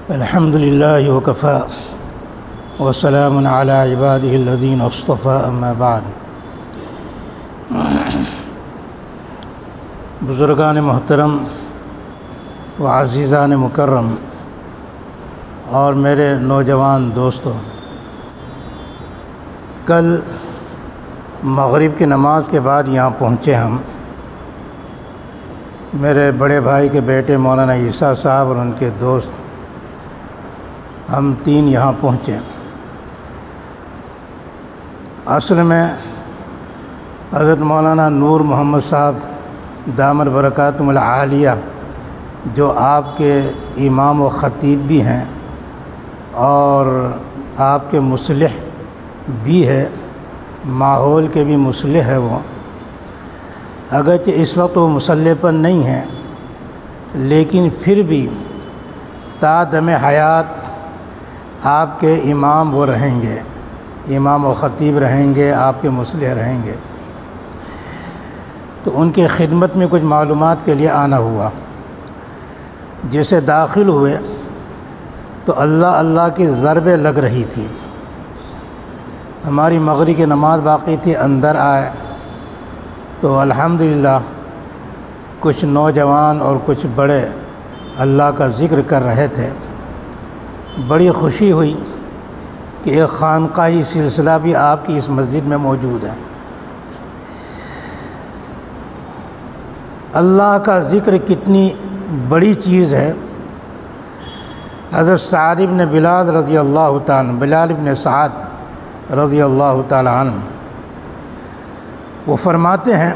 الحمد للہ وکفی وسلام علی عبادہ الذین اصطفی اما بعد۔ بزرگان محترم و عزیزان مکرم اور میرے نوجوان دوستو، کل مغرب کی نماز کے بعد یہاں پہنچے ہم۔ میرے بڑے بھائی کے بیٹے مولانا عیسیٰ صاحب اور ان کے دوست، ہم تین یہاں پہنچے۔ اصل میں حضرت مولانا نور محمد صاحب دامت برکاتہم العالیہ، جو آپ کے امام و خطیب بھی ہیں اور آپ کے مصلح بھی ہے، ماحول کے بھی مصلح ہے، وہ اگرچہ اس وقت وہ مصلح پر نہیں ہیں، لیکن پھر بھی تا دم حیات آپ کے امام وہ رہیں گے، امام و خطیب رہیں گے، آپ کے مصلح رہیں گے۔ تو ان کی خدمت میں کچھ معلومات کے لیے آنا ہوا۔ جیسے داخل ہوئے تو اللہ اللہ کی ضربیں لگ رہی تھی۔ ہماری مغرب کی نماز باقی تھی، اندر آئے تو الحمدللہ کچھ نوجوان اور کچھ بڑے اللہ کا ذکر کر رہے تھے۔ بڑی خوشی ہوئی کہ ایک خانقاہی سلسلہ بھی آپ کی اس مسجد میں موجود ہے۔ اللہ کا ذکر کتنی بڑی چیز ہے۔ حضرت سعد بن بلال رضی اللہ تعالیٰ، بلال بن سعد رضی اللہ تعالیٰ عنہ، وہ فرماتے ہیں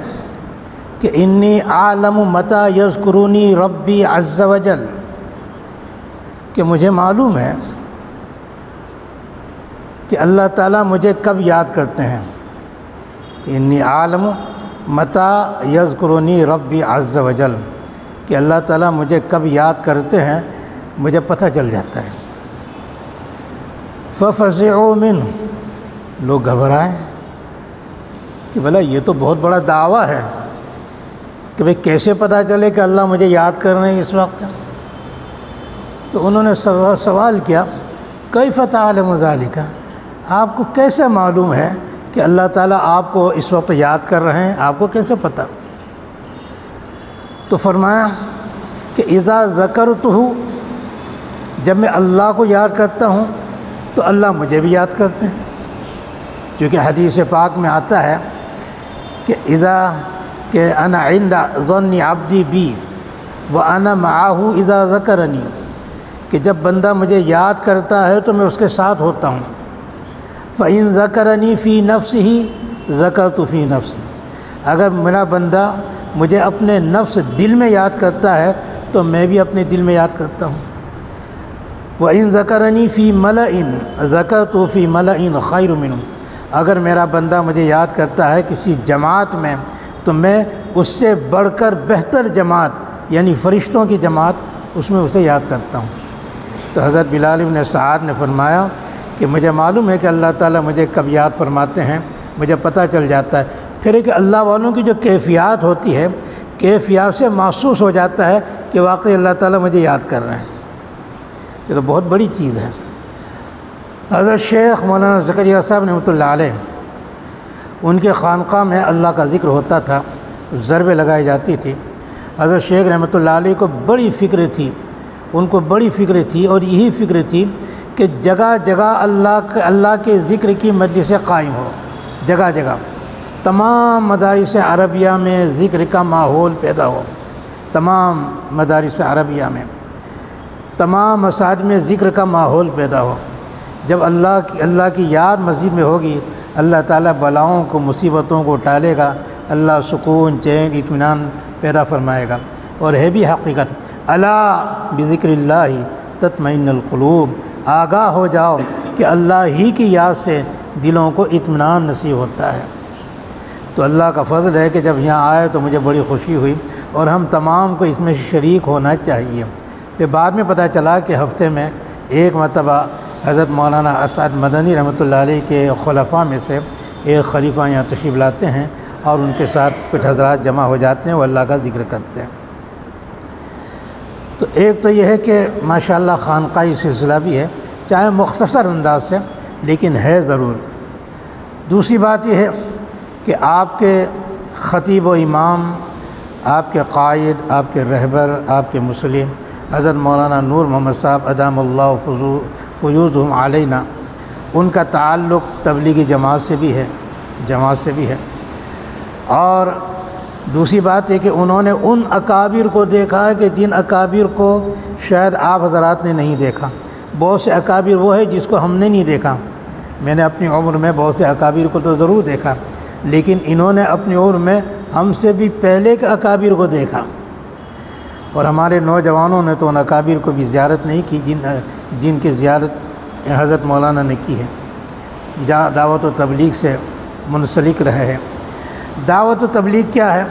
کہ انی اعلم متی یذکرنی ربی عز وجل، کہ مجھے معلوم ہے کہ اللہ تعالیٰ مجھے کب یاد کرتے ہیں۔ انی عالم متی یذکرنی ربی عز وجل، کہ اللہ تعالیٰ مجھے کب یاد کرتے ہیں مجھے پتہ چل جاتا ہے۔ ففزعوا منہ، لوگ گھبرائیں کہ بھلا یہ تو بہت بڑا دعویٰ ہے کہ بھئی کیسے پتہ چلے کہ اللہ مجھے یاد کر رہے ہیں اس وقت۔ تو انہوں نے سوال کیا، کیف تعلم ذالک، آپ کو کیسے معلوم ہے کہ اللہ تعالیٰ آپ کو اس وقت یاد کر رہے ہیں، آپ کو کیسے پتہ؟ تو فرمایا کہ اذا ذکرتہ، جب میں اللہ کو یاد کرتا ہوں تو اللہ مجھے بھی یاد کرتے ہیں، کیونکہ حدیث پاک میں آتا ہے کہ کہ انا عند ظن عبدی بی وانا معہ اذا ذکرنی، کہ جب بندہ مجھے یاد کرتا ہے تو میں اس کے ساتھ ہوتا ہوں۔ فَإِن ذَكَرَنِي فِي نَفْسِهِ ذَكَرْتُ فِي نَفْسِهِ، اگر میرا بندہ مجھے اپنے نفس دل میں یاد کرتا ہے تو میں بھی اپنے دل میں یاد کرتا ہوں۔ وَإِن ذَكَرَنِي فِي مَلَئٍ ذَكَرْتُ فِي مَلَئٍ خَيْرٌ مِّنْهُ، اگر میرا بندہ مجھے یاد کرتا ہے کسی جماعت میں تو میں اس سے بڑھ کر بہتر جماعت یعنی فرشتوں کی جماعت اس میں اسے یاد کرتا ہوں۔ تو حضرت بلال بن سعد نے فرمایا کہ مجھے معلوم ہے کہ اللہ تعالیٰ مجھے کب یاد فرماتے ہیں، مجھے پتہ چل جاتا ہے۔ پھر ایک اللہ والوں کی جو کیفیات ہوتی ہے، کیفیات سے محسوس ہو جاتا ہے کہ واقعی اللہ تعالیٰ مجھے یاد کر رہے ہیں۔ یہ تو بہت بڑی چیز ہے۔ حضرت شیخ مولانا زکریا صاحب رحمۃ اللہ علیہ، ان کے خانقاہ میں اللہ کا ذکر ہوتا تھا، ضربیں لگائی جاتی تھی۔ حضرت شیخ رحمۃ اللہ علیہ کو بڑی فکر تھی، ان کو بڑی فکر تھی، اور یہی فکر تھی کہ جگہ جگہ اللہ کے ذکر کی مجلسیں قائم ہو، جگہ جگہ تمام مدارس عربیہ میں ذکر کا ماحول پیدا ہو، تمام مدارس عربیہ میں، تمام مساجد میں ذکر کا ماحول پیدا ہو۔ جب اللہ کی یاد مسجد میں ہوگی، اللہ تعالیٰ بلاؤں کو، مصیبتوں کو ٹالے گا، اللہ سکون، چین، اطمینان پیدا فرمائے گا۔ اور ہے بھی حقیقت، الا بذکر اللہ تطمئن القلوب، آگاہ ہو جاؤ کہ اللہ ہی کی یاد سے دلوں کو اطمینان نصیب ہوتا ہے۔ تو اللہ کا فضل ہے کہ جب یہاں آئے تو مجھے بڑی خوشی ہوئی، اور ہم تمام کو اس میں شریک ہونا چاہیے۔ پھر بعد میں پتہ چلا کہ ہفتے میں ایک مرتبہ حضرت مولانا اسعد مدنی رحمۃ اللہ علیہ کے خلفاء میں سے ایک خلیفہ یہاں تشریف لاتے ہیں اور ان کے ساتھ کچھ حضرات جمع ہو جاتے ہیں، وہ اللہ کا ذکر کرتے ہیں۔ تو ایک تو یہ ہے کہ ماشاءاللہ خانقاہی سلسلہ بھی ہے، چاہے مختصر انداز سے، لیکن ہے ضرور۔ دوسری بات یہ ہے کہ آپ کے خطیب و امام، آپ کے قائد، آپ کے رہبر، آپ کے مسلم حضرت مولانا نور محمد صاحب ادام اللہ فیوزہم علینا، ان کا تعلق تبلیغی جماعت سے بھی ہے۔ اور دوسری بات ہے کہ انہوں نے ان اکابر کو دیکھا ہے کہ جن اکابر کو شاید آپ حضرات نے نہیں دیکھا۔ بہت سے اکابر وہ ہے جس کو ہم نے نہیں دیکھا۔ میں نے اپنی عمر میں بہت سے اکابر کو تو ضرور دیکھا، لیکن انہوں نے اپنی عمر میں ہم سے بھی پہلے کے اکابر کو دیکھا، اور ہمارے نوجوانوں نے تو ان اکابر کو بھی زیارت نہیں کی جن کی زیارت حضرت مولانا نے کی ہے، جہاں دعوت و تبلیغ سے منسلک رہے ہیں۔ دعوت و تبلیغ کیا ہے؟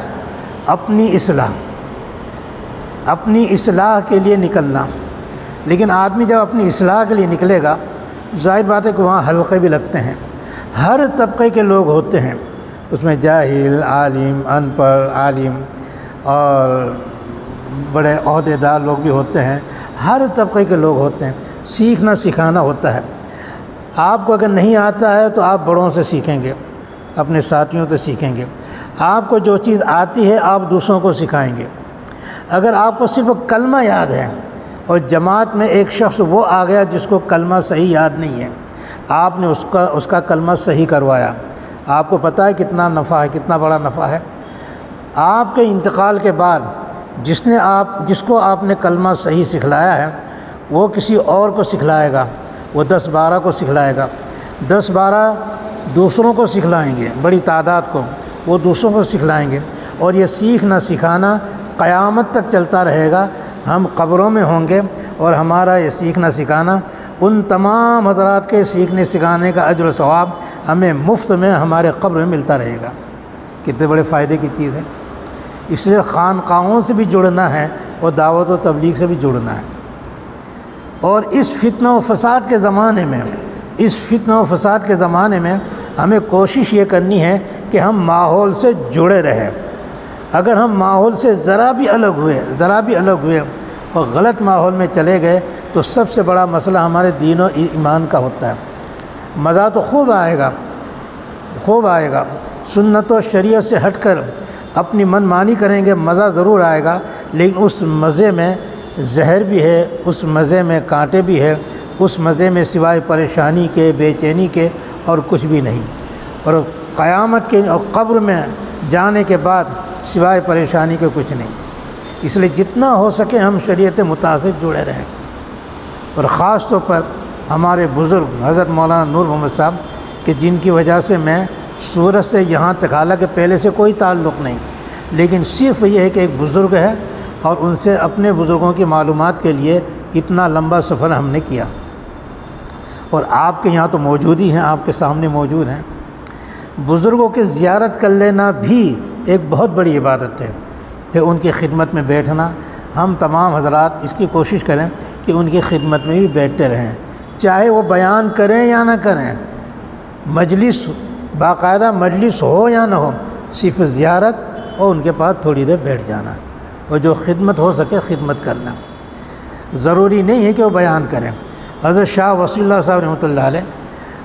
اپنی اصلاح کے لیے نکلنا۔ لیکن آدمی جب اپنی اصلاح کے لیے نکلے گا، ظاہر بات ہے کہ وہاں حلقے بھی لگتے ہیں، ہر طبقے کے لوگ ہوتے ہیں، اس میں جاہل، عالم، ان پڑھ، عالم اور بڑے عہدے دار لوگ بھی ہوتے ہیں، ہر طبقے کے لوگ ہوتے ہیں۔ سیکھنا سکھانا ہوتا ہے۔ آپ کو اگر نہیں آتا ہے تو آپ بڑوں سے سیکھیں گے، اپنے ساتھیوں سے سیکھیں گے۔ آپ کو جو چیز آتی ہے آپ دوسروں کو سکھائیں گے۔ اگر آپ کو صرف کلمہ یاد ہے اور جماعت میں ایک شخص وہ آ گیا جس کو کلمہ صحیح یاد نہیں ہے، آپ نے اس کا کلمہ صحیح کروایا، آپ کو پتہ ہے کتنا نفع ہے، کتنا بڑا نفع ہے۔ آپ کے انتقال کے بعد جس کو آپ نے کلمہ صحیح سکھلایا ہے، وہ کسی اور کو سکھلائے گا، وہ 10-12 کو سکھلائے گا، 10-12 دوسروں کو سکھلائیں گے، بڑی تعداد کو وہ دوسروں کو سکھلائیں گے، اور یہ سیکھنا سکھانا قیامت تک چلتا رہے گا۔ ہم قبروں میں ہوں گے اور ہمارا یہ سیکھنا سکھانا، ان تمام حضرات کے سیکھنے سکھانے کا اجر و ثواب ہمیں مفت میں ہمارے قبر میں ملتا رہے گا۔ کتنے بڑے فائدے کی چیز ہے۔ اس لیے خانقاہوں سے بھی جڑنا ہے اور دعوت و تبلیغ سے بھی جڑنا ہے۔ اور اس فتنہ و فساد کے زمانے میں ہمیں کوشش یہ کرنی ہے کہ ہم ماحول سے جڑے رہیں۔ اگر ہم ماحول سے ذرا بھی الگ ہوئے اور غلط ماحول میں چلے گئے تو سب سے بڑا مسئلہ ہمارے دین و ایمان کا ہوتا ہے۔ مزہ تو خوب آئے گا، سنت و شریعت سے ہٹ کر اپنی من مانی کریں گے، مزہ ضرور آئے گا، لیکن اس مزے میں زہر بھی ہے، اس مزے میں کانٹے بھی ہے، اس مزے میں سوائے پریشانی کے، بے چینی کے اور کچھ بھی نہیں، اور قیامت کے اور قبر میں جانے کے بعد سوائے پریشانی کے کچھ نہیں۔ اس لیے جتنا ہو سکے ہم شریعت متعصب جڑے رہیں، اور خاص طور پر ہمارے بزرگ حضرت مولانا نور محمد صاحب کہ جن کی وجہ سے میں سورت سے یہاں تک، حالانکہ پہلے سے کوئی تعلق نہیں، لیکن صرف یہ ہے کہ ایک بزرگ ہے اور ان سے اپنے بزرگوں کی معلومات کے لیے اتنا لمبا سفر ہم نے کیا، اور آپ کے یہاں تو موجود ہی ہیں، آپ کے سامنے موجود ہیں۔ بزرگوں کی زیارت کر لینا بھی ایک بہت بڑی عبادت ہے، پھر ان کی خدمت میں بیٹھنا۔ ہم تمام حضرات اس کی کوشش کریں کہ ان کی خدمت میں بھی بیٹھتے رہیں، چاہے وہ بیان کریں یا نہ کریں، مجلس باقاعدہ مجلس ہو یا نہ ہو، صرف زیارت اور ان کے پاس تھوڑی دیر بیٹھ جانا، اور جو خدمت ہو سکے خدمت کرنا۔ ضروری نہیں ہے کہ وہ بیان کریں۔ حضرت شاہ وصی اللہ صاحب رحمۃ اللہ علیہ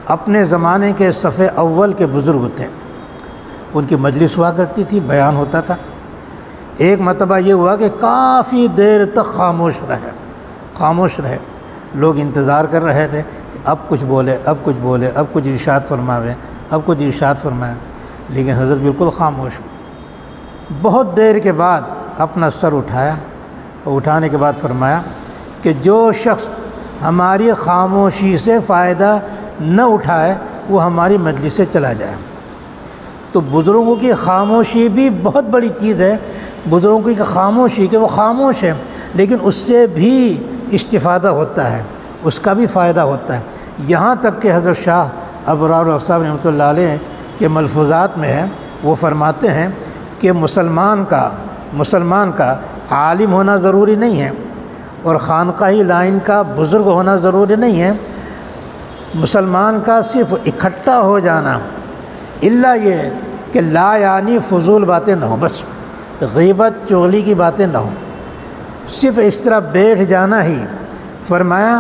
اپنے زمانے کے صف اول کے بزرگ تھے، ان کی مجلس ہوا کرتی تھی، بیان ہوتا تھا۔ ایک مرتبہ یہ ہوا کہ کافی دیر تک خاموش رہے، لوگ انتظار کر رہے تھے کہ اب کچھ بولے، اب کچھ ارشاد فرمائے، لیکن حضرت بالکل خاموش۔ بہت دیر کے بعد اپنا سر اٹھایا، اور اٹھانے کے بعد فرمایا کہ جو شخص ہماری خاموشی سے فائدہ نہ اٹھائے وہ ہماری مجلس سے چلا جائے۔ تو بزرگوں کی خاموشی بھی بہت بڑی چیز ہے، بزرگوں کی خاموشی کہ وہ خاموش ہے لیکن اس سے بھی استفادہ ہوتا ہے، اس کا بھی فائدہ ہوتا ہے۔ یہاں تک کہ حضرت شاہ ابرار صاحب رحمۃ اللہ علیہ کے ملفوظات میں ہے، وہ فرماتے ہیں کہ مسلمان کا عالم ہونا ضروری نہیں ہے اور خانقاہی لائن کا بزرگ ہونا ضروری نہیں ہے، مسلمان کا صرف اکٹھا ہو جانا، الا یہ کہ لا یعنی فضول باتیں نہ ہوں، بس غیبت چغلی کی باتیں نہ ہوں، صرف اس طرح بیٹھ جانا ہی، فرمایا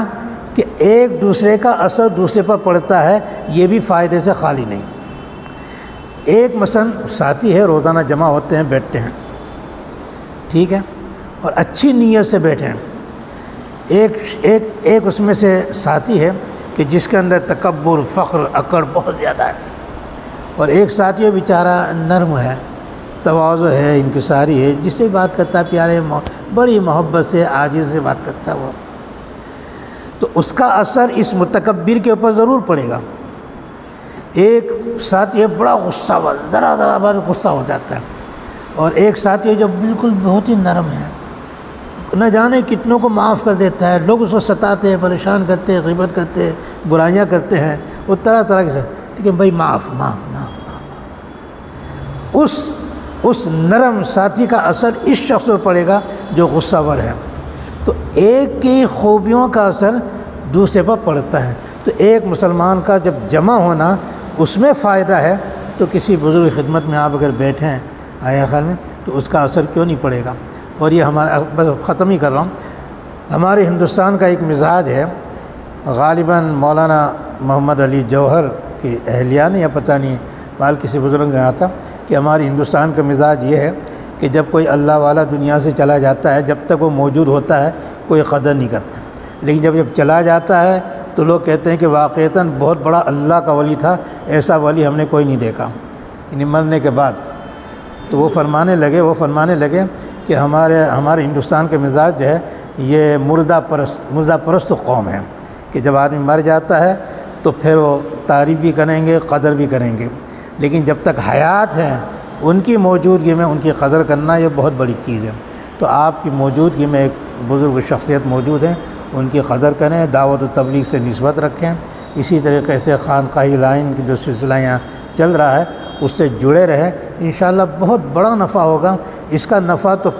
کہ ایک دوسرے کا اثر دوسرے پر پڑتا ہے، یہ بھی فائدے سے خالی نہیں۔ ایک مثلا ساتھی ہے، روزانہ جمع ہوتے ہیں، بیٹھتے ہیں، ٹھیک ہے، اور اچھی نیت سے بیٹھے ہیں۔ ایک اس میں سے ساتھی ہے کہ جس کے اندر تکبر، فخر، اکڑ بہت زیادہ ہے، اور ایک ساتھی ہے بیچارہ نرم ہے، تواضع ہے، انکساری ہے، جس سے بات کرتا ہے پیارے بڑی محبت سے، عاجز سے بات کرتا ہے وہ، تو اس کا اثر اس متکبر کے اوپر ضرور پڑے گا۔ ایک ساتھی ہے بڑا غصہ والا، ذرا بار غصہ ہو جاتا ہے، اور ایک ساتھی ہے جو بالکل بہت ہی نرم ہے، نہ جانے کتنوں کو معاف کر دیتا ہے، لوگ اس کو ستاتے ہیں، پریشان کرتے ہیں، غیبت کرتے ہیں، برائیاں کرتے ہیں، وہ طرح طرح کے، ٹھیک ہے بھائی، معاف۔ اس نرم ساتھی کا اثر اس شخص پر پڑے گا جو غصہ ور ہے۔ تو ایک کی خوبیوں کا اثر دوسرے پر پڑتا ہے، تو ایک مسلمان کا جب جمع ہونا اس میں فائدہ ہے، تو کسی بزرگ خدمت میں آپ اگر بیٹھیں آیا خیال میں، تو اس کا اثر کیوں نہیں پڑے گا۔ اور یہ ہمارا، بس ختم ہی کر رہا ہوں، ہمارے ہندوستان کا ایک مزاج ہے، غالباً مولانا محمد علی جوہر کی اہلیہ نے یا پتہ نہیں بال کسی بزرگ نے کہا تھا کہ ہمارے ہندوستان کا مزاج یہ ہے کہ جب کوئی اللہ والا دنیا سے چلا جاتا ہے، جب تک وہ موجود ہوتا ہے کوئی قدر نہیں کرتا، لیکن جب چلا جاتا ہے تو لوگ کہتے ہیں کہ واقعتاً بہت بڑا اللہ کا ولی تھا، ایسا ولی ہم نے کوئی نہیں دیکھا، یعنی مرنے کے بعد۔ تو وہ فرمانے لگے کہ ہمارے ہندوستان کا مزاج جو ہے یہ مردہ پرست قوم ہے، کہ جب آدمی مر جاتا ہے تو پھر وہ تعریف بھی کریں گے، قدر بھی کریں گے، لیکن جب تک حیات ہیں ان کی موجودگی میں ان کی قدر کرنا یہ بہت بڑی چیز ہے۔ تو آپ کی موجودگی میں ایک بزرگ شخصیت موجود ہیں، ان کی قدر کریں، دعوت و تبلیغ سے نسبت رکھیں، اسی طریقے سے خانقاہی لائن کی جو سلسلہ یہاں چل رہا ہے اس سے جڑے رہیں، انشاءاللہ بہت بڑا نفع ہوگا۔ اس کا نفع تو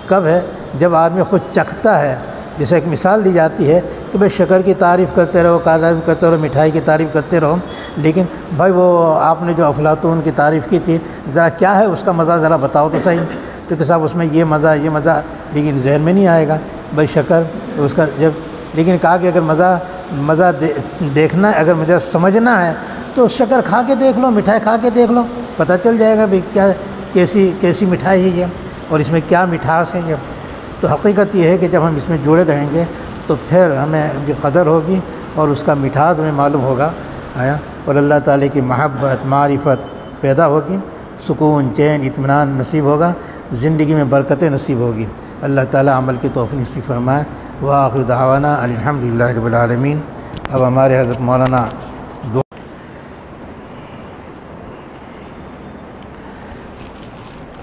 کب ہے جب آدمی خود چکھتا ہے۔ جیسے ایک مثال دی جاتی ہے کہ بھئی شکر کی تعریف کرتے رہو، تعریف کرتے رہو، مٹھائی کی تعریف کرتے رہو، لیکن بھائی وہ آپ نے جو افلاطون کی تعریف کی تھی، ذرا کیا ہے اس کا مزہ ذرا بتاؤ تو صحیح، تو کہ صاحب اس میں یہ مزہ، لیکن ذہن میں نہیں آئے گا بھائی شکر اس کا جب، لیکن کہا کہ اگر مزہ دیکھنا ہے، اگر مزہ سمجھنا ہے تو شکر کھا کے دیکھ لو، مٹھائی کھا کے دیکھ لو، پتہ چل جائے گا بھئی کیا کیسی مٹھائی ہے یہ، اور اس میں کیا مٹھاس ہے یہ۔ تو حقیقت یہ ہے کہ جب ہم اس میں جڑے رہیں گے تو پھر ہمیں ان کی قدر ہوگی اور اس کا مٹھاس ہمیں معلوم ہوگا اور اللہ تعالیٰ کی محبت، معرفت پیدا ہوگی، سکون، چین، اطمینان نصیب ہوگا، زندگی میں برکتیں نصیب ہوگی۔ اللہ تعالیٰ عمل کی توفیق نصیب فرمائے۔ وآخر دعوانا الحمدللہ رب العالمین۔ اب ہمارے حضرت مولانا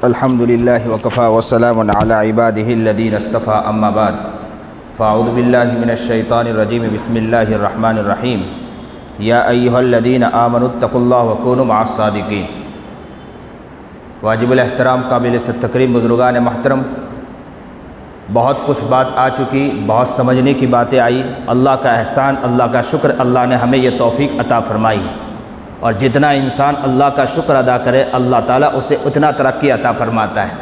الحمدللہ وکفی وسلام علی عبادہ الذین اصطفی، اما بعد فاعوذ باللہ من الشیطان الرجیم، بسم اللہ الرحمن الرحیم۔ یا ایہا الذین آمنوا اتقوا اللہ وکونوا مع الصادقین۔ واجب الاحترام، قابل تکریم بزرگان محترم، بہت کچھ بات آ چکی، بہت سمجھنے کی باتیں آئی۔ اللہ کا احسان، اللہ کا شکر، اللہ نے ہمیں یہ توفیق عطا فرمائی ہے، اور جتنا انسان اللہ کا شکر ادا کرے اللہ تعالیٰ اسے اتنا ترقی عطا فرماتا ہے،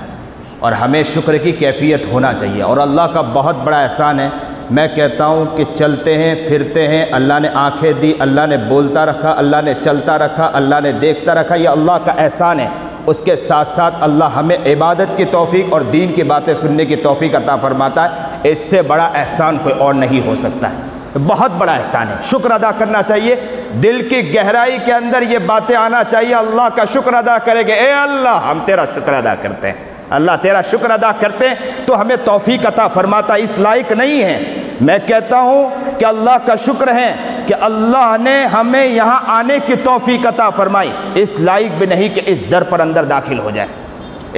اور ہمیں شکر کی کیفیت ہونا چاہیے۔ اور اللہ کا بہت بڑا احسان ہے، میں کہتا ہوں کہ چلتے ہیں پھرتے ہیں، اللہ نے آنکھیں دی، اللہ نے بولتا رکھا، اللہ نے چلتا رکھا، اللہ نے دیکھتا رکھا، یہ اللہ کا احسان ہے۔ اس کے ساتھ ساتھ اللہ ہمیں عبادت کی توفیق اور دین کی باتیں سننے کی توفیق عطا فرماتا ہے۔ اس سے بڑا احسان کوئی اور نہیں ہو سکتا ہے، بہت بڑا احسان ہے، شکر ادا کرنا چاہیے۔ دل کی گہرائی کے اندر یہ باتیں آنا چاہیے، اللہ کا شکر ادا کرے گے، اے اللہ ہم تیرا شکر ادا کرتے ہیں، اللہ تیرا شکر ادا کرتے ہیں تو ہمیں توفیق عطا فرماتا ہے۔ اس لائق نہیں ہے، میں کہتا ہوں کہ اللہ کا شکر ہے کہ اللہ نے ہمیں یہاں آنے کی توفیق عطا فرمائی، اس لائق بھی نہیں کہ اس در پر اندر داخل ہو جائے،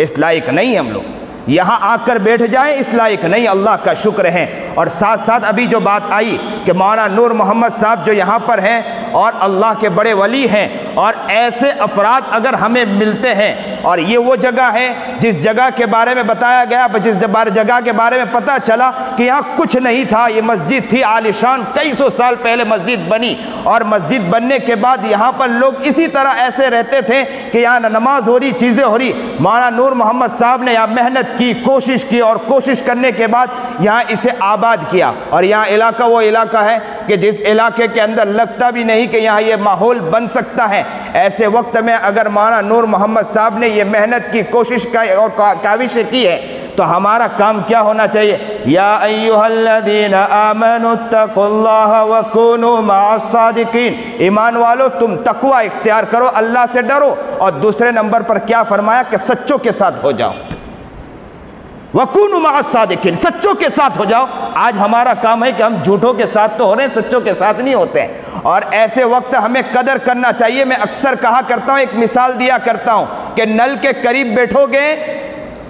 اس لائق نہیں ہم لوگ یہاں آ کر بیٹھ جائیں، اس لائق نہیں، اللہ کا شکر ہے۔ اور ساتھ ساتھ ابھی جو بات آئی کہ مولانا نور محمد صاحب جو یہاں پر ہیں اور اللہ کے بڑے ولی ہیں، اور ایسے افراد اگر ہمیں ملتے ہیں، اور یہ وہ جگہ ہے جس جگہ کے بارے میں بتایا گیا، جس جگہ کے بارے میں پتہ چلا کہ یہاں کچھ نہیں تھا، یہ مسجد تھی عالیشان، کئی سو سال پہلے مسجد بنی، اور مسجد بننے کے بعد یہاں پر لوگ اسی طرح ایسے رہتے تھے کہ یہاں نماز ہو رہی، چیزیں ہو رہی۔ مولانا نور محمد صاحب نے یہاں محنت کی، کوشش کی، اور کوشش کرنے کے بعد یہاں اسے آباد کیا، اور یہاں علاقہ وہ علاقہ ہے کہ جس علاقے کے اندر لگتا بھی نہیں کہ یہاں یہ ماحول بن سکتا ہے۔ ایسے وقت میں اگر مولانا نور محمد صاحب نے یہ محنت کی، کوشش کی اور کاوشیں کی ہے، تو ہمارا کام کیا ہونا چاہیے؟ یا ایھا الذین آمنوا اتقوا اللہ وکونوا مع الصادقین، ایمان والو تم تقوی اختیار کرو، اللہ سے ڈرو، اور دوسرے نمبر پر کیا فرمایا کہ سچوں کے ساتھ ہو جاؤ، وکونوا مع الصادقین، سچوں کے ساتھ ہو جاؤ۔ آج ہمارا کام ہے کہ ہم جھوٹوں کے ساتھ تو ہو رہے ہیں، سچوں کے ساتھ نہیں ہوتے ہیں، اور ایسے وقت ہمیں قدر کرنا چاہیے۔ میں اکثر کہا کرتا ہوں، ایک مثال دیا کرتا ہوں کہ نل کے قریب بیٹھو گے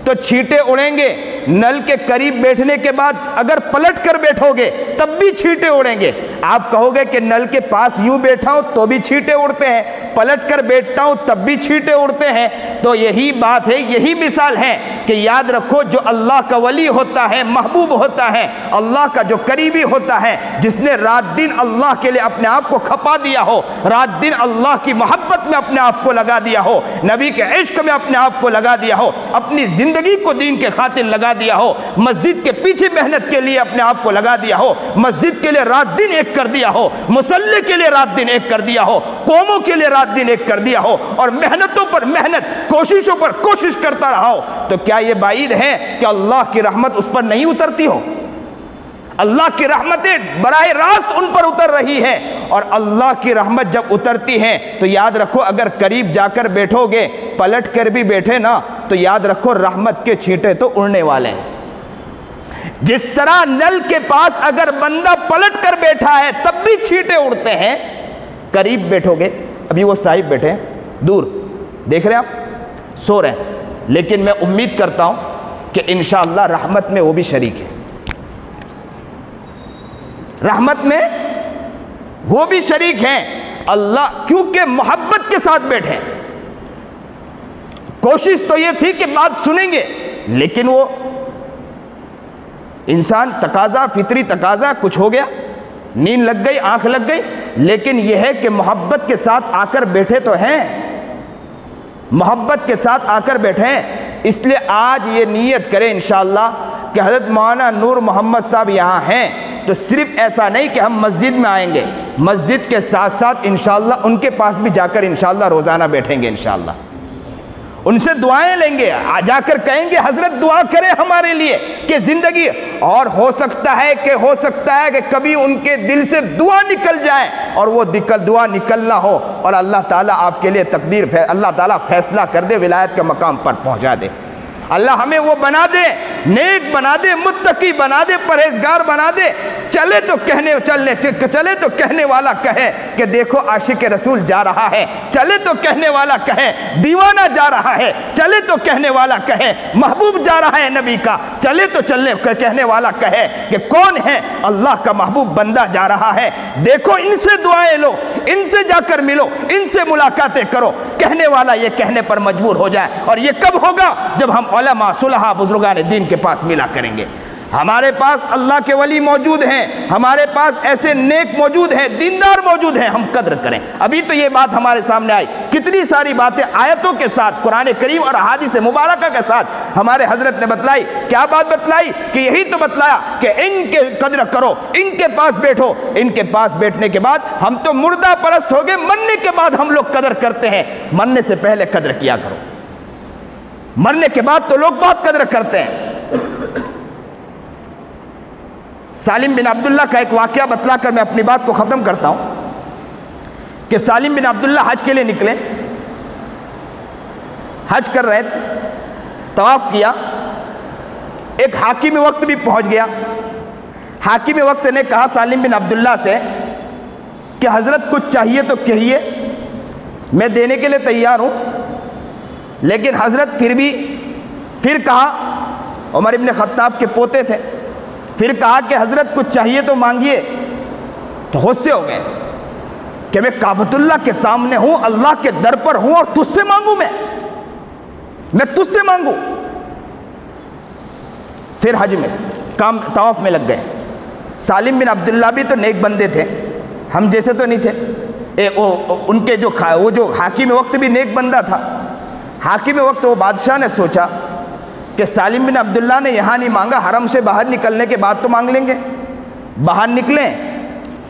تو چھینٹے اڑیں گے، نل کے قریب بیٹھنے کے بعد اگر پلٹ کر بیٹھو گے تب بھی چھینٹے اڑیں گے۔ آپ کہو گے کہ نل کے پاس یوں بیٹھا ہوں تو بھی چھینٹے اڑتے ہیں، پلٹ کر بیٹھتا ہوں تب بھی چھینٹے اڑتے ہیں۔ تو یہی بات ہے، یہی مثال ہے کہ یاد رکھو جو اللہ کا ولی ہوتا ہے، محبوب ہوتا ہے، اللہ کا جو قریبی ہوتا ہے، جس نے رات دن اللہ کے لیے اپنے آپ کو کھپا دیا ہو، رات دن اللہ کی محبت میں اپنے آپ کو لگا دیا ہو، نبی کے عشق میں اپنے آپ کو لگا دیا ہو، اپنی زندگی کو دین کے خاطر لگا دیا ہو، مسجد کے پیچھے محنت کے لیے اپنے آپ کو لگا دیا ہو، مسجد کے لیے رات دن ایک کر دیا ہو، مصلی کے لیے رات دن ایک کر دیا ہو، قوموں کے لیے رات دن ایک کر دیا ہو، اور محنتوں پر محنت، کوششوں پر کوشش کرتا رہا ہو، تو کیا یہ بعید ہے کہ اللہ کی رحمت اس پر نہیں اترتی ہو؟ اللہ کی رحمتیں براہ راست ان پر اتر رہی ہے، اور اللہ کی رحمت جب اترتی ہے تو یاد رکھو اگر قریب جا کر بیٹھو گے، پلٹ کر بھی بیٹھے نا تو یاد رکھو رحمت کے چھینٹے تو اڑنے والے ہیں۔ جس طرح نل کے پاس اگر بندہ پلٹ کر بیٹھا ہے تب بھی چھینٹے اڑتے ہیں، قریب بیٹھو گے، ابھی وہ صاحب بیٹھے ہیں دور، دیکھ رہے ہیں آپ سو رہے ہیں، لیکن میں امید کرتا ہوں کہ انشاءاللہ رحمت میں وہ بھی شریک ہے، رحمت میں وہ بھی شریک ہیں اللہ، کیونکہ محبت کے ساتھ بیٹھے۔ کوشش تو یہ تھی کہ بات سنیں گے، لیکن وہ انسان تقاضا، فطری تقاضا کچھ ہو گیا، نیند لگ گئی، آنکھ لگ گئی، لیکن یہ ہے کہ محبت کے ساتھ آ کر بیٹھے تو ہیں، محبت کے ساتھ آ کر بیٹھے ہیں۔ اس لیے آج یہ نیت کریں انشاءاللہ کہ حضرت مولانا نور محمد صاحب یہاں ہیں تو صرف ایسا نہیں کہ ہم مسجد میں آئیں گے، مسجد کے ساتھ ساتھ انشاءاللہ ان کے پاس بھی جا کر انشاءاللہ روزانہ بیٹھیں گے، انشاءاللہ ان سے دعائیں لیں گے، جا کر کہیں گے حضرت دعا کریں ہمارے لیے کہ زندگی، اور ہو سکتا ہے کہ کبھی ان کے دل سے دعا نکل جائے اور وہ دعا نکلنا ہو، اور اللہ تعالیٰ آپ کے لیے اللہ تعالیٰ فیصلہ کر دے، ولایت کے مقام پر پہنچا دے، اللہ ہمیں وہ بنا دے، نیک بنا دے، متقی بنا دے، پرہیزگار بنا دے، چلے تو کہنے والا کہے کہ دیکھو عاشق رسول جا رہا ہے، چلے تو کہنے والا کہے دیوانہ جا رہا ہے، چلے تو کہنے والا کہے محبوب جا رہا ہے نبی کا، چلے تو کہنے والا کہے کہ کون ہے اللہ کا محبوب بندہ جا رہا ہے۔ دیکھو ان سے دعائیں لو، ان سے جا کر ملو، ان سے ملاقاتیں کرو، کہنے والا یہ کہنے پر مجبور ہو جائے، اور یہ کب ہوگا؟ جب ہم علماء صلحاء بزرگان دین کے پاس ملا کریں گے۔ ہمارے پاس اللہ کے ولی موجود ہیں، ہمارے پاس ایسے نیک موجود ہیں، دیندار موجود ہیں، ہم قدر کریں۔ ابھی تو یہ بات ہمارے سامنے آئی، کتنی ساری باتیں آیتوں کے ساتھ، قرآن کریم اور احادیث مبارکہ کے ساتھ ہمارے حضرت نے بتلائی۔ کیا بات بتلائی؟ کہ یہی تو بتلایا کہ ان کے قدر کرو، ان کے پاس بیٹھو، ان کے پاس بیٹھنے کے بعد ہم تو مردہ پرست ہو گئے، مرنے کے بعد ہم لوگ قدر کرتے ہیں، مرنے سے پہلے قدر کیا کرو، مرنے کے بعد تو لوگ بہت قدر کرتے ہیں۔ سالم بن عبداللہ کا ایک واقعہ بتلا کر میں اپنی بات کو ختم کرتا ہوں کہ سالم بن عبداللہ حج کے لیے نکلے، حج کر رہے تھے، طواف کیا، ایک حاکم وقت بھی پہنچ گیا۔ حاکم وقت نے کہا سالم بن عبداللہ سے کہ حضرت کچھ چاہیے تو کہیے، میں دینے کے لیے تیار ہوں، لیکن حضرت پھر کہا، عمر ابن خطاب کے پوتے تھے، پھر کہا کہ حضرت کچھ چاہیے تو مانگیے، تو غصے ہو گئے کہ میں کعبۃ اللہ کے سامنے ہوں، اللہ کے در پر ہوں اور تجھ سے مانگوں، میں تجھ سے مانگوں۔ پھر حج میں کام طواف میں لگ گئے۔ سالم بن عبداللہ بھی تو نیک بندے تھے، ہم جیسے تو نہیں تھے۔ ان کے جو حاکم وقت بھی نیک بندہ تھا۔ حاکم وقت وہ بادشاہ نے سوچا کہ سالم بن عبداللہ نے یہاں نہیں مانگا، حرم سے باہر نکلنے کے بعد تو مانگ لیں گے۔ باہر نکلیں،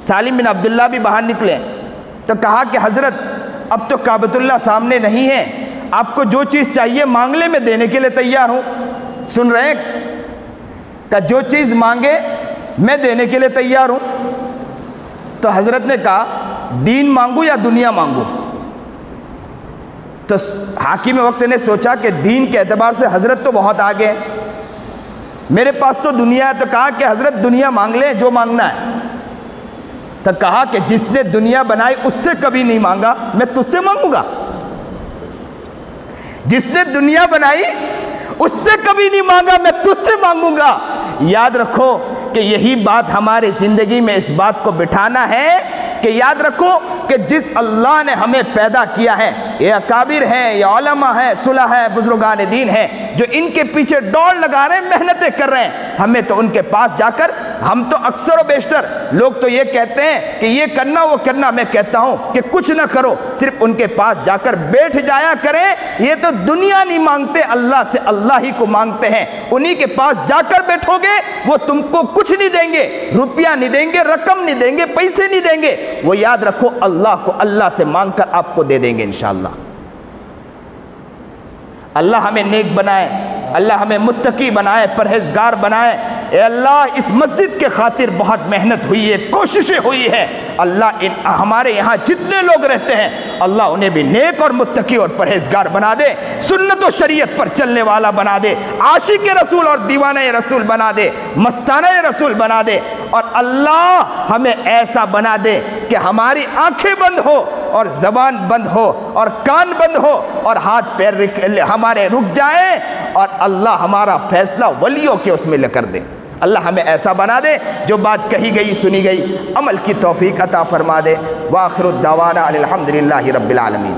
سالم بن عبداللہ بھی باہر نکلیں تو کہا کہ حضرت اب تو کعبۃ اللہ سامنے نہیں ہے، آپ کو جو چیز چاہیے مانگ لیں، میں دینے کے لیے تیار ہوں۔ سن رہے ہیں کہ جو چیز مانگے میں دینے کے لیے تیار ہوں۔ تو حضرت نے کہا دین مانگوں یا دنیا مانگوں؟ تو حاکم وقت نے سوچا کہ دین کے اعتبار سے حضرت تو بہت آگے ہیں، میرے پاس تو دنیا ہے، تو کہا کہ حضرت دنیا مانگ لیں جو مانگنا ہے۔ تو کہا کہ جس نے دنیا بنائی اس سے کبھی نہیں مانگا، میں تجھ سے مانگوں گا۔ جس نے دنیا بنائی اس سے کبھی نہیں مانگا، میں تجھ سے مانگوں گا۔ یاد رکھو کہ یہی بات ہماری زندگی میں اس بات کو بٹھانا ہے کہ یاد رکھو کہ جس اللہ نے ہمیں پیدا کیا ہے، یہ اکابر ہیں، یہ علماء ہیں، صلح ہیں، بزرگان دین ہیں، جو ان کے پیچھے دوڑ لگا رہے ہیں، محنتیں کر رہے ہیں، ہمیں تو ان کے پاس جا کر، ہم تو اکثر و بیشتر لوگ تو یہ کہتے ہیں کہ یہ کرنا وہ کرنا، میں کہتا ہوں کہ کچھ نہ کرو، صرف ان کے پاس جا کر بیٹھ جایا کریں۔ یہ تو دنیا نہیں مانگتے، اللہ سے اللہ ہی کو مانگتے ہیں۔ انہی کے پاس جا کر بیٹھو گے، وہ تم کو کچھ نہیں دیں گے، روپیہ نہیں دیں گے، رقم نہیں دیں گے، پیسے نہیں دیں گے، وہ یاد رکھو اللہ کو اللہ سے مانگ کر آپ کو دے دیں گے انشاءاللہ۔ اللہ ہمیں نیک بنائے، اللہ ہمیں متقی بنائے، پرہیزگار بنائے۔ اے اللہ اس مسجد کے خاطر بہت محنت ہوئی ہے، کوششیں ہوئی ہے، اللہ ہمارے یہاں جتنے لوگ رہتے ہیں اللہ انہیں بھی نیک اور متقی اور پرہیزگار بنا دے، سنت و شریعت پر چلنے والا بنا دے، عاشق رسول اور دیوانہ رسول بنا دے، مستانہ رسول بنا دے، اور اللہ ہمیں ایسا بنا دے کہ ہماری آنکھیں بند ہو اور زبان بند ہو اور کان بند ہو اور ہاتھ پیر ہمارے رک جائیں، اور اللہ ہمارا فیصلہ ولیوں کے اس میں لے کر دے۔ اللہ ہمیں ایسا بنا دے جو بات کہی گئی سنی گئی عمل کی توفیق عطا فرما دے۔ وآخر الدعوانا الحمدللہ رب العالمین۔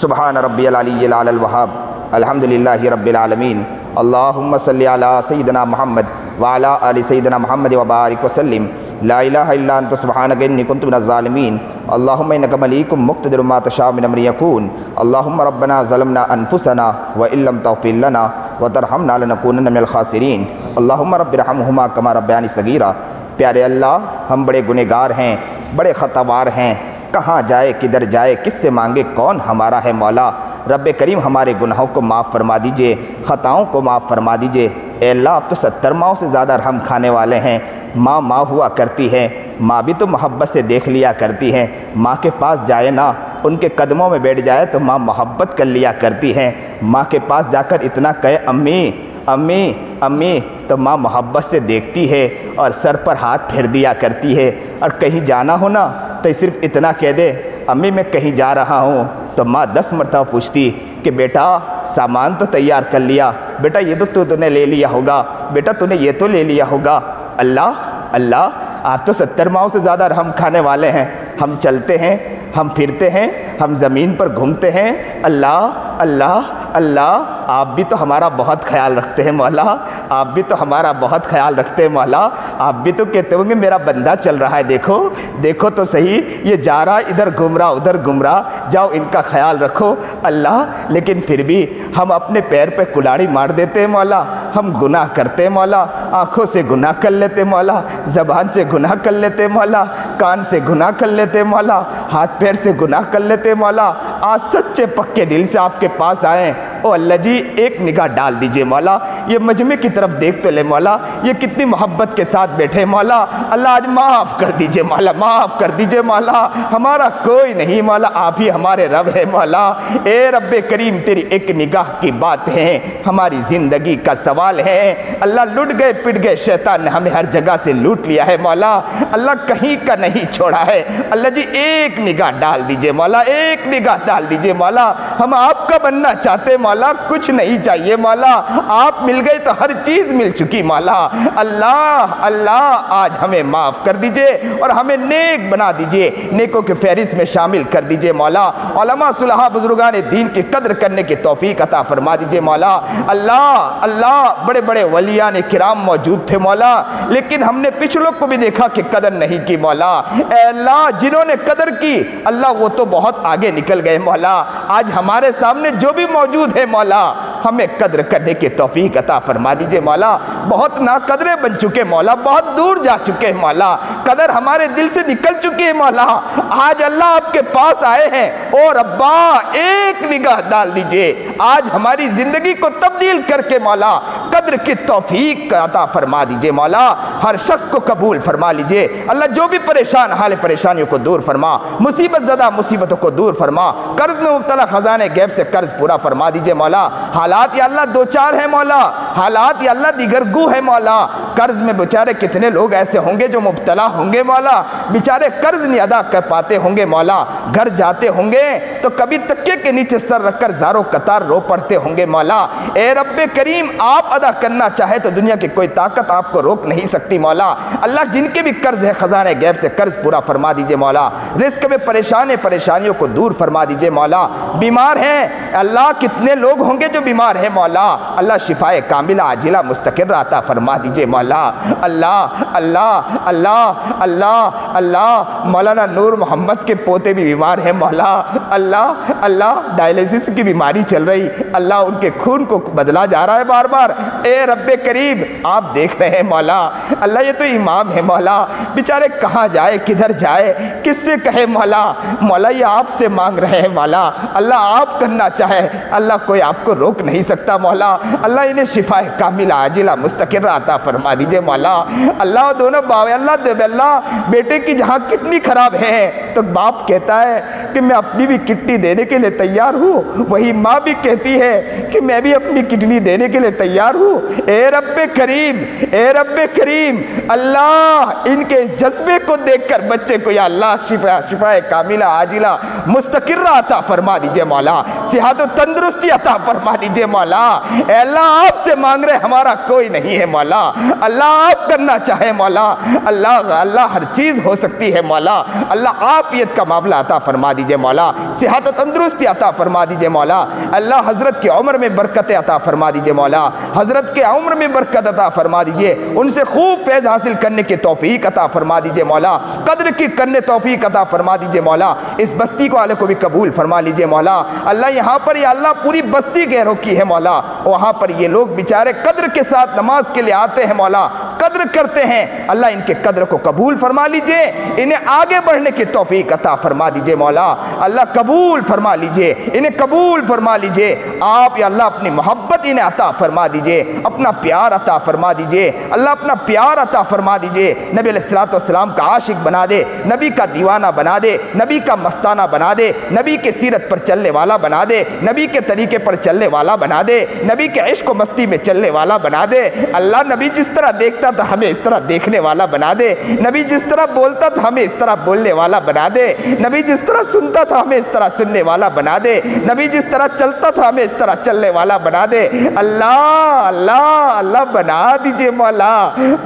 سبحان ربی العلی الاعلی الوہاب، الحمدللہ رب العالمین۔ اللہم صلی علی سیدنا محمد وعلی آل سیدنا محمد وبارک وسلم۔ لا الہ الا انت سبحانک انی کنت من الظالمین۔ اللہم انک ملیک مقتدر ما تشاء من امر یکون۔ اللہم ربنا ظلمنا انفسنا وان لم تغفر لنا وترحمنا لنکونن من الخاسرین۔ اللہم رب ارحمہما کما ربیانی صغیرا۔ پیارے اللہ، ہم بڑے گنہگار ہیں، بڑے خطاوار ہیں، کہاں جائے کدھر جائے کس سے مانگے کون ہمارا ہے مولا۔ رب کریم ہمارے گناہوں کو معاف فرما دیجئے، خطاؤں کو معاف فرما دیجئے۔ اے اللہ، اب تو 70 ماؤں سے زیادہ رحم کھانے والے ہیں۔ ماں ہوا کرتی ہے، ماں بھی تو محبت سے دیکھ لیا کرتی ہے، ماں کے پاس جائے نا، ان کے قدموں میں بیٹھ جائے تو ماں محبت کر لیا کرتی ہے۔ ماں کے پاس جا کر اتنا کہے امی امی امی تو ماں محبت سے دیکھتی ہے اور سر پر ہاتھ پھیر دیا کرتی ہے۔ اور کہیں جانا ہو نا تو صرف اتنا کہہ دے امی میں کہیں جا رہا ہوں، تو ماں 10 مرتبہ پوچھتی کہ بیٹا سامان تو تیار کر لیا، بیٹا یہ تو نے لے لیا ہوگا، بیٹا تو نے یہ تو لے لیا ہوگا۔ اللہ آپ تو 70 ماؤں سے زیادہ رحم کھانے والے ہیں۔ ہم چلتے ہیں، ہم پھرتے ہیں، ہم زمین پر گھومتے ہیں، اللہ آپ بھی تو ہمارا بہت خیال رکھتے ہیں مولا، آپ بھی تو ہمارا بہت خیال رکھتے ہیں مولا۔ آپ بھی تو کہتے ہوں گے میرا بندہ چل رہا ہے، دیکھو تو صحیح، یہ جا رہا ادھر گم رہا ادھر گم رہا، جاؤ ان کا خیال رکھو اللہ۔ لیکن پھر بھی ہم اپنے پیر پہ کلاڑی مار دیتے ہیں مولا، ہم گناہ کرتے ہیں مولا، آنکھوں سے گناہ کر لیتے مولا، زبان سے گناہ کر لیتے مولا، کان سے گناہ کر لیتے مولا، ہاتھ پیر سے گناہ کر لیتے مولا۔ آج سچے پکے دل سے آپ کے پاس آئیں، او اللہ جی ایک نگاہ ڈال دیجئے مولا، یہ مجمع کی طرف دیکھ تو لے مولا، یہ کتنی محبت کے ساتھ بیٹھے مولا۔ اللہ آج معاف کر دیجئے مولا، معاف کر دیجئے مولا، ہمارا کوئی نہیں مولا، آپ ہی ہمارے رب ہے مولا۔ اے رب کریم تیری ایک نگاہ کی بات ہے، ہماری زندگی کا سوال ہے۔ اللہ لٹ گئے پٹ گئے، شیطان نے ہمیں ہر جگہ سے لوٹ لیا ہے مولا، اللہ کہیں کا نہیں چھوڑا ہے۔ اللہ جی ایک نگاہ ڈال دیجئے مولا، ایک نگاہ ڈال دیجئے مولا، ہم آپ کا بننا چاہتے مولا۔ مولا کچھ نہیں چاہیے مولا، آپ مل گئے تو ہر چیز مل چکی مولا۔ اللہ اللہ آج ہمیں معاف کر دیجئے اور ہمیں نیک بنا دیجئے، نیکوں کے فہرست میں شامل کر دیجئے مولا۔ علماء صلحاء بزرگان دین کی قدر کرنے کی توفیق عطا فرما دیجئے مولا۔ اللہ اللہ بڑے بڑے ولیان کرام موجود تھے مولا، لیکن ہم نے پچھلوں کو بھی دیکھا کہ قدر نہیں کی مولا۔ اے اللہ جنہوں نے قدر کی اللہ وہ تو بہت آگے نکل گئے مولا، آج ہمارے سامنے جو بھی موجود ہے مولا ہمیں قدر کرنے کی توفیق عطا فرما دیجئے مولا۔ بہت ناقدرے بن چکے مولا، بہت دور جا چکے مولا، قدر ہمارے دل سے نکل چکی ہے مولا۔ آج اللہ آپ کے پاس آئے ہیں، او ربا ایک نگاہ ڈال دیجئے، آج ہماری زندگی کو تبدیل کر کے مولا قدر کی توفیق عطا فرما دیجئے مولا۔ ہر شخص کو قبول فرما لیجئے اللہ، جو بھی پریشان حال پریشانیوں کو دور فرما، مصیبت زدہ مصیبتوں کو دور فرما، قرض میں مبتلا خزانے غیب سے قرض پورا فرما دیجئے مولا۔ حالات یا اللہ دو چار ہے مولا، حالات یا اللہ دیگر گو ہے مولا، قرض میں بیچارے کتنے لوگ ایسے ہوں گے جو مبتلا ہوں گے مولا، بیچارے قرض نہیں ادا کر پاتے ہوں گے مولا، گھر جاتے ہوں گے تو کبھی تکیے کے نیچے سر رکھ کر زاروں قطار رو پڑتے ہوں گے مولا۔ اے رب کریم آپ ادا کرنا چاہے تو دنیا کی کوئی طاقت آپ کو روک نہیں سکتی مولا۔ اللہ جن کے بھی قرض ہے خزانے غیب سے قرض پورا فرما دیجئے مولا، رزق میں پریشانیوں کو دور فرما دیجئے مولا۔ بیمار ہیں اللہ کتنے لوگ ہوں گے جو بیمار ہیں مولا، اللہ شفائے کاملہ عاجلہ مستقر عطا فرما دیجئے مولا۔ اللہ اللہ اللہ اللہ اللہ مولانا نور محمد کے پوتے بھی بیمار ہیں مولا، اللہ اللہ ڈائلیسس کی بیماری چل رہی، اللہ ان کے خون کو بدلا جا رہا ہے بار بار، اے رب کریم آپ دیکھ رہے ہیں مولا۔ اللہ یہ تو امام ہے مولا، بیچارے کہاں جائے کدھر جائے کس سے کہے مولا، مولا یہ آپ سے مانگ رہے ہیں مولا، اللہ آپ کرنا چاہے اللہ کوئی آپ کو روک نہیں سکتا مولا۔ اللہ انہیں شفا کاملہ عاجلہ مستقر عطا فرما دیجئے مولا۔ اللہ دونوں باپ اللہ بیٹے کی جہاں کڈنی خراب ہے تو باپ کہتا ہے کہ میں اپنی بھی کڈنی دینے کے لیے تیار ہوں، وہی ماں بھی کہتی ہے کہ میں بھی اپنی کڈنی دینے کے لیے تیار ہوں۔ اے رب کریم اے رب کریم اللہ ان کے جذبے کو دیکھ کر بچے کو یا اللہ شفا کاملہ عاجلہ مستقر عطا فرما دیجئے مولا، صحت و تندرستی عطا فرما دیجئے مولا۔ اے اللہ آپ سے مانگ رہے ہمارا کوئی نہیں ہے مولا، اللہ آپ کرنا چاہے مولا، اللہ اللہ ہر چیز ہو سکتی ہے مولا، اللہ عافیت کا معاملہ عطا فرما دیجئے مولا، صحت و تندرستی عطا فرما دیجئے مولا۔ اللہ حضرت کی عمر میں برکت عطا فرما دیجئے مولا، حضرت کے عمر میں برکت عطا فرما دیجئے، ان سے خوب فیض حاصل کرنے کی توفیق عطا فرما دیجئے مولا، قدر کی کرنے توفیق عطا فرما دیجئے مولا۔ اس بستی والے کو بھی قبول فرما لیجئے مولا۔ اللہ یہاں پر یا اللہ پوری بستی گہروں کی ہے مولا، وہاں پر یہ لوگ بیچارے قدر کے ساتھ نماز کے لیے آتے ہیں مولا، قدر کرتے ہیں، اللہ ان کے قدر کو قبول فرما لیجئے، انہیں آگے بڑھنے کی توفیق عطا فرما دیجئے مولا۔ اللہ قبول فرما لیجئے، انہیں قبول فرما لیجئے، آپ یا اللہ اپنی محبت انہیں عطا فرما دیجئے، اپنا پیار عطا فرما دیجئے، اللہ اپنا پیار عطا فرما دیجئے، نبی علیہ السلام کا عاشق بنا دے، نبی کا دیوانہ بنا دے، نبی کا مستانہ بنا دے، نبی کے سیرت پر چلنے والا بنا دے، نبی کے طریقے پر چلنے والا بنا دے، نبی کے عشق و مستی میں چلنے والا بنا دے۔ اللہ نبی جس طرح دیکھتا تھا ہمیں اس طرح دیکھنے والا بنا دے، نبی جس طرح بولتا تھا ہمیں اس طرح بولنے والا بنا دے، نبی جس طرح سنتا تھا ہمیں اس طرح سننے والا بنا دے، نبی جس طرح چلتا تھا ہمیں اس طرح چلنے والا بنا دے۔ اللہ اللہ اللہ بنا دیجئے مولا،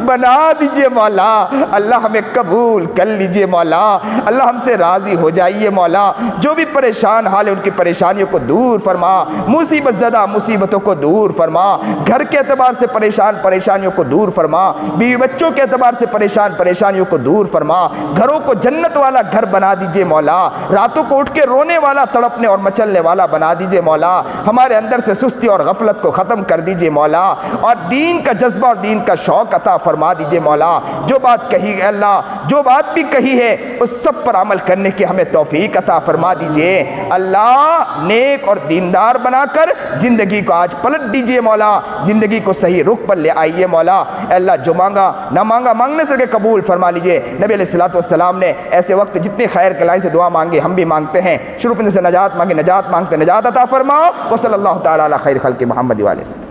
بنا دیجئے مولا، اللہ ہمیں قبول کر لیجئے مولا، اللہ ہم سے راضی ہو جائیے مولا۔ جو بھی پریشان حال ہے ان کی پریشانیوں کو دور فرما، مصیبت زدہ مصیبتوں کو دور فرما، گھر کے اعتبار سے پریشانیوں کو دور فرما، بیوی بچوں کے اعتبار سے پریشانیوں کو دور فرما، گھروں کو جنت والا گھر بنا دیجئے مولا، راتوں کو اٹھ کے رونے والا تڑپنے اور مچلنے والا بنا دیجئے مولا، ہمارے اندر سے سستی اور غفلت کو ختم کر دیجئے مولا، اور دین کا جذبہ اور دین کا شوق عطا فرما دیجئے مولا۔ جو بات کہی ہے اللہ، جو بات بھی کہی ہے اس سب پر عمل کرنے کی ہمیں توفیق عطا فرما دیجئے اللہ، نیک اور دیندار بنا کر زندگی کو آج پلٹ دیجئے مولا، زندگی کو صحیح رخ پر لے آئیے مولا۔ اے اللہ جو مانگا نہ مانگا مانگنے سے قبول فرما لیجئے۔ نبی علیہ السلام نے ایسے وقت جتنے خیر کلائی سے دعا مانگے ہم بھی مانگتے ہیں، شروع سے نجات مانگے نجات مانگتے نجات عطا فرماؤ۔ وصلی اللہ تعالی علی خیر خلق محمد وعلیہ وسلم۔